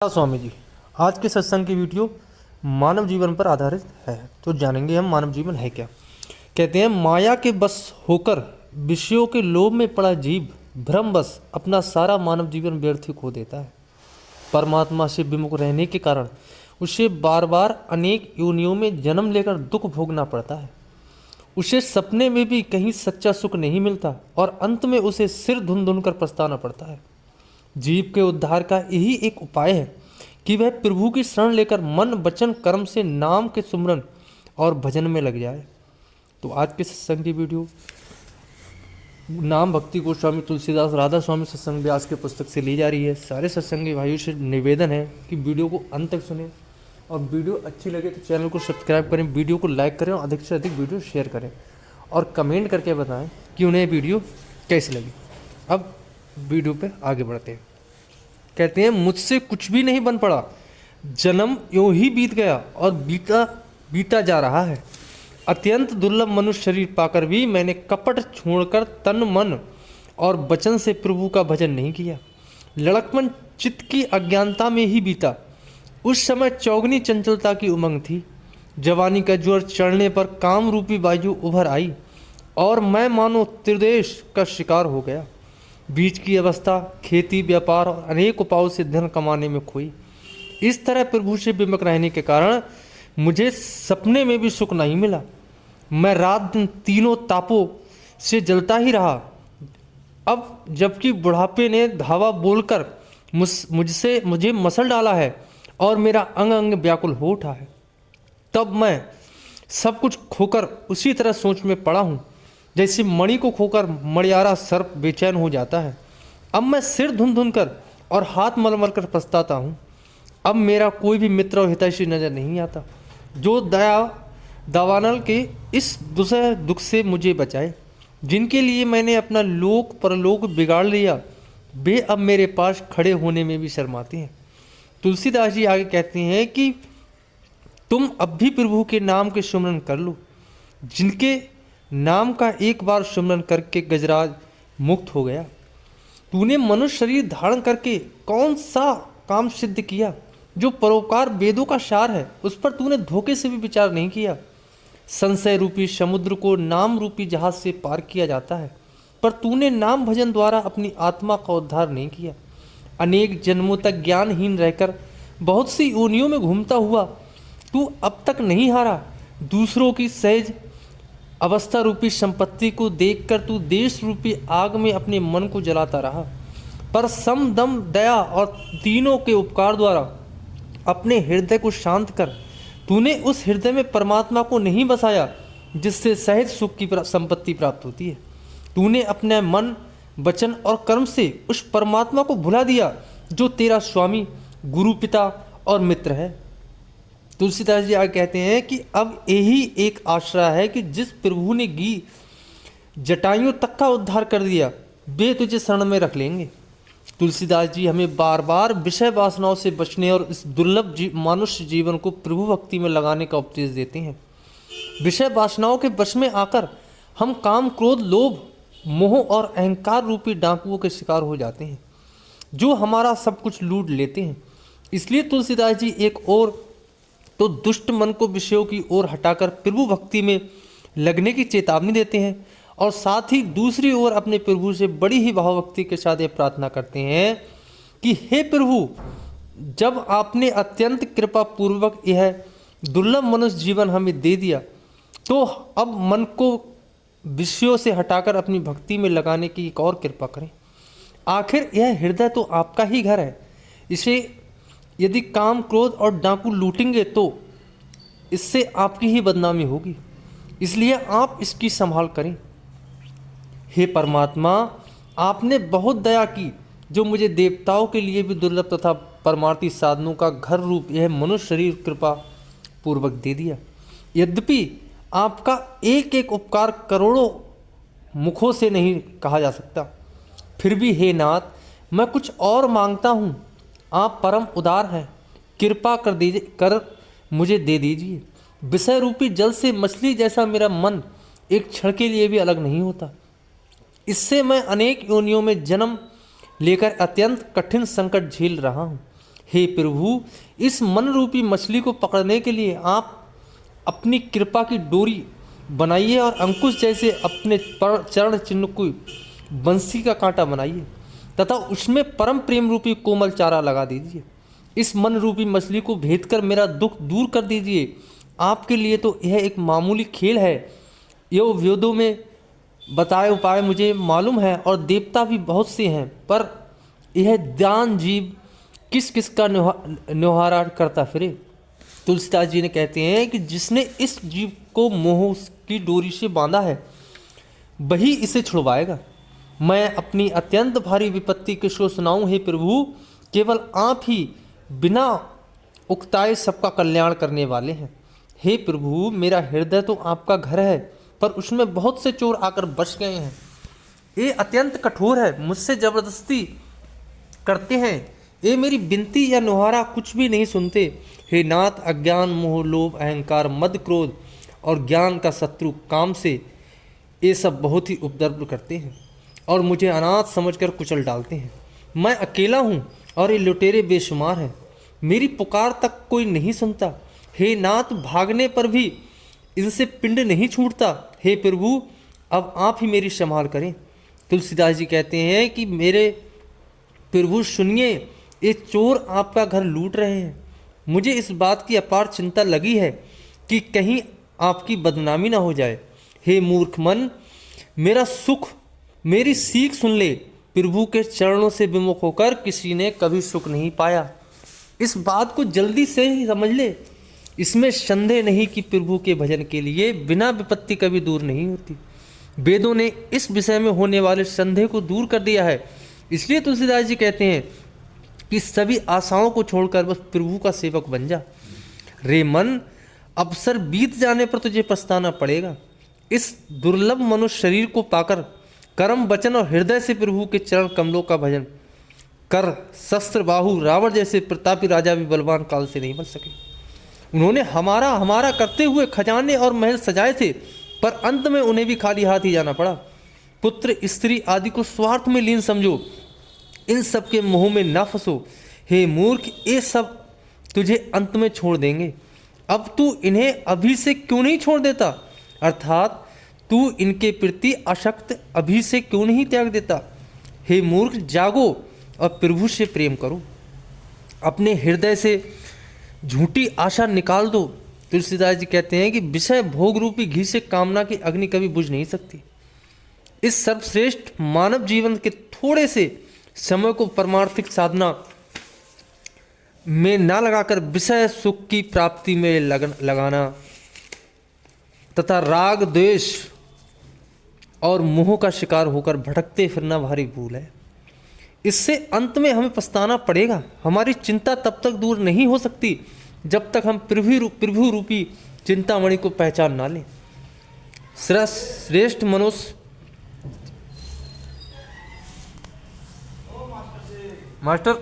स्वामी जी, आज के सत्संग की वीडियो मानव जीवन पर आधारित है। तो जानेंगे हम मानव जीवन है क्या। कहते हैं, माया के बस होकर विषयों के लोभ में पड़ा जीव भ्रमवश अपना सारा मानव जीवन व्यर्थ खो देता है। परमात्मा से विमुख रहने के कारण उसे बार बार अनेक योनियों में जन्म लेकर दुख भोगना पड़ता है। उसे सपने में भी कहीं सच्चा सुख नहीं मिलता और अंत में उसे सिर धुन धुन कर पछताना पड़ता है। जीव के उद्धार का यही एक उपाय है कि वह प्रभु की शरण लेकर मन वचन कर्म से नाम के सुमरन और भजन में लग जाए। तो आज के सत्संग की वीडियो नाम भक्ति गोस्वामी तुलसीदास राधा स्वामी सत्संग व्यास के पुस्तक से ली जा रही है। सारे सत्संगी भाइयों से निवेदन है कि वीडियो को अंत तक सुने और वीडियो अच्छी लगे तो चैनल को सब्सक्राइब करें, वीडियो को लाइक करें और अधिक से अधिक वीडियो शेयर करें और कमेंट करके बताएं कि उन्हें वीडियो कैसी लगी। अब वीडियो पे आगे बढ़ते हैं। कहते हैं, मुझसे कुछ भी नहीं बन पड़ा, जन्म यूं ही बीत गया और बीता जा रहा है। अत्यंत दुर्लभ मनुष्य शरीर पाकर भी मैंने कपट छोड़कर तन मन और वचन से प्रभु का भजन नहीं किया। लड़कपन चित्त की अज्ञानता में ही बीता। उस समय चौगनी चंचलता की उमंग थी। जवानी का जोर चढ़ने पर काम रूपी वायु उभर आई और मैं मानो त्रिदेश का शिकार हो गया। बीच की अवस्था खेती व्यापार और अनेक उपायों से धन कमाने में खोई। इस तरह प्रभु से विमुख रहने के कारण मुझे सपने में भी सुख नहीं मिला। मैं रात दिन तीनों तापों से जलता ही रहा। अब जबकि बुढ़ापे ने धावा बोलकर मुझे मसल डाला है और मेरा अंग अंग व्याकुल हो उठा है, तब मैं सब कुछ खोकर उसी तरह सोच में पड़ा हूँ जैसे मणि को खोकर मणियारा सर्प बेचैन हो जाता है। अब मैं सिर धुन धुन कर और हाथ मल मल कर पछताता हूँ। अब मेरा कोई भी मित्र और हितैषी नजर नहीं आता जो दावानल के इस दुसह दुख से मुझे बचाए। जिनके लिए मैंने अपना लोक परलोक बिगाड़ लिया, वे अब मेरे पास खड़े होने में भी शर्माते हैं। तुलसीदास जी आगे कहते हैं कि तुम अब भी प्रभु के नाम के सुमरन कर लो। जिनके नाम का एक बार सुमरन करके गजराज मुक्त हो गया। तूने मनुष्य शरीर धारण करके कौन सा काम सिद्ध किया? जो परोपकार वेदों का सार है उस पर तूने धोखे से भी विचार नहीं किया। संशय रूपी समुद्र को नाम रूपी जहाज से पार किया जाता है, पर तूने नाम भजन द्वारा अपनी आत्मा का उद्धार नहीं किया। अनेक जन्मों तक ज्ञानहीन रहकर बहुत सी योनियों में घूमता हुआ तू अब तक नहीं हारा। दूसरों की सहज अवस्था रूपी संपत्ति को देखकर तू देश रूपी आग में अपने मन को जलाता रहा, पर सम दम दया और तीनों के उपकार द्वारा अपने हृदय को शांत कर तूने उस हृदय में परमात्मा को नहीं बसाया जिससे सहज सुख की संपत्ति प्राप्त होती है। तूने अपने मन वचन और कर्म से उस परमात्मा को भुला दिया जो तेरा स्वामी गुरु पिता और मित्र है। तुलसीदास जी आगे कहते हैं कि अब यही एक आश्रय है कि जिस प्रभु ने जटाइयों तक का उद्धार कर दिया, वे तुझे शरण में रख लेंगे। तुलसीदास जी हमें बार बार विषय वासनाओं से बचने और इस दुर्लभ मनुष्य जीवन को प्रभु भक्ति में लगाने का उपदेश देते हैं। विषय वासनाओं के वश में आकर हम काम क्रोध लोभ मोह और अहंकार रूपी डाकुओं के शिकार हो जाते हैं जो हमारा सब कुछ लूट लेते हैं। इसलिए तुलसीदास जी एक और तो दुष्ट मन को विषयों की ओर हटाकर प्रभु भक्ति में लगने की चेतावनी देते हैं और साथ ही दूसरी ओर अपने प्रभु से बड़ी ही भावभक्ति के साथ ये प्रार्थना करते हैं कि हे प्रभु, जब आपने अत्यंत कृपा पूर्वक यह दुर्लभ मनुष्य जीवन हमें दे दिया, तो अब मन को विषयों से हटाकर अपनी भक्ति में लगाने की एक और कृपा करें। आखिर यह हृदय तो आपका ही घर है। इसे यदि काम क्रोध और डाकू लूटेंगे तो इससे आपकी ही बदनामी होगी, इसलिए आप इसकी संभाल करें। हे परमात्मा, आपने बहुत दया की जो मुझे देवताओं के लिए भी दुर्लभ तथा परमार्थी साधनों का घर रूप यह मनुष्य शरीर कृपा पूर्वक दे दिया। यद्यपि आपका एक एक उपकार करोड़ों मुखों से नहीं कहा जा सकता, फिर भी हे नाथ, मैं कुछ और मांगता हूँ। आप परम उदार हैं, कृपा कर मुझे दे दीजिए। विषय रूपी जल से मछली जैसा मेरा मन एक क्षण के लिए भी अलग नहीं होता। इससे मैं अनेक योनियों में जन्म लेकर अत्यंत कठिन संकट झेल रहा हूँ। हे प्रभु, इस मन रूपी मछली को पकड़ने के लिए आप अपनी कृपा की डोरी बनाइए और अंकुश जैसे अपने चरण चिन्ह को बंसी का कांटा बनाइए तथा उसमें परम प्रेम रूपी कोमल चारा लगा दीजिए। इस मन रूपी मछली को भेद कर मेरा दुख दूर कर दीजिए। आपके लिए तो यह एक मामूली खेल है। यो वेदों में बताए उपाय मुझे मालूम है और देवता भी बहुत से हैं, पर यह दान जीव किस किस का न्योहारा करता फिरे। तुलसीदास जी ने कहते हैं कि जिसने इस जीव को मोह की डोरी से बांधा है वही इसे छुड़वाएगा। मैं अपनी अत्यंत भारी विपत्ति किसको सुनाऊं हे प्रभु, केवल आप ही बिना उकताए सबका कल्याण करने वाले हैं। हे प्रभु, मेरा हृदय तो आपका घर है, पर उसमें बहुत से चोर आकर बस गए हैं। ये अत्यंत कठोर है, मुझसे जबरदस्ती करते हैं। ये मेरी विनती या नुहारा कुछ भी नहीं सुनते। हे नाथ, अज्ञान मोह लोभ अहंकार मद क्रोध और ज्ञान का शत्रु काम से ये सब बहुत ही उपद्रव करते हैं और मुझे अनाथ समझकर कुचल डालते हैं। मैं अकेला हूँ और ये लुटेरे बेशुमार हैं, मेरी पुकार तक कोई नहीं सुनता। हे नाथ, भागने पर भी इनसे पिंड नहीं छूटता। हे प्रभु, अब आप ही मेरी संभाल करें। तुलसीदास जी कहते हैं कि मेरे प्रभु सुनिए, ये चोर आपका घर लूट रहे हैं। मुझे इस बात की अपार चिंता लगी है कि कहीं आपकी बदनामी ना हो जाए। हे मूर्ख मन, मेरा सुख मेरी सीख सुन ले। प्रभु के चरणों से विमुख होकर किसी ने कभी सुख नहीं पाया। इस बात को जल्दी से ही समझ ले। इसमें संदेह नहीं कि प्रभु के भजन के लिए बिना विपत्ति कभी दूर नहीं होती। वेदों ने इस विषय में होने वाले संदेह को दूर कर दिया है। इसलिए तुलसीदास जी कहते हैं कि सभी आशाओं को छोड़कर बस प्रभु का सेवक बन जा। रे मन, अवसर बीत जाने पर तुझे पछताना पड़ेगा। इस दुर्लभ मनुष्य शरीर को पाकर कर्म वचन और हृदय से प्रभु के चरण कमलों का भजन कर शस्त्र बाहु रावण जैसे प्रतापी राजा भी बलवान काल से नहीं बच सके। उन्होंने हमारा हमारा करते हुए खजाने और महल सजाए थे, पर अंत में उन्हें भी खाली हाथ ही जाना पड़ा। पुत्र स्त्री आदि को स्वार्थ में लीन समझो, इन सब के मोह में ना फंसो। हे मूर्ख, ये सब तुझे अंत में छोड़ देंगे। अब तू इन्हें अभी से क्यों नहीं छोड़ देता, अर्थात तू इनके प्रति आसक्त अभी से क्यों नहीं त्याग देता। हे मूर्ख, जागो और प्रभु से प्रेम करो। अपने हृदय से झूठी आशा निकाल दो। तुलसीदास जी कहते हैं कि विषय भोग रूपी घी से कामना की अग्नि कभी बुझ नहीं सकती। इस सर्वश्रेष्ठ मानव जीवन के थोड़े से समय को परमार्थिक साधना में ना लगाकर विषय सुख की प्राप्ति में लगाना तथा राग द्वेष और मोह का शिकार होकर भटकते फिरना भारी भूल है। इससे अंत में हमें पछताना पड़ेगा। हमारी चिंता तब तक दूर नहीं हो सकती जब तक हम प्रभु रूपी चिंतामणि को पहचान ना लें। श्रेष्ठ मनुष्य मास्टर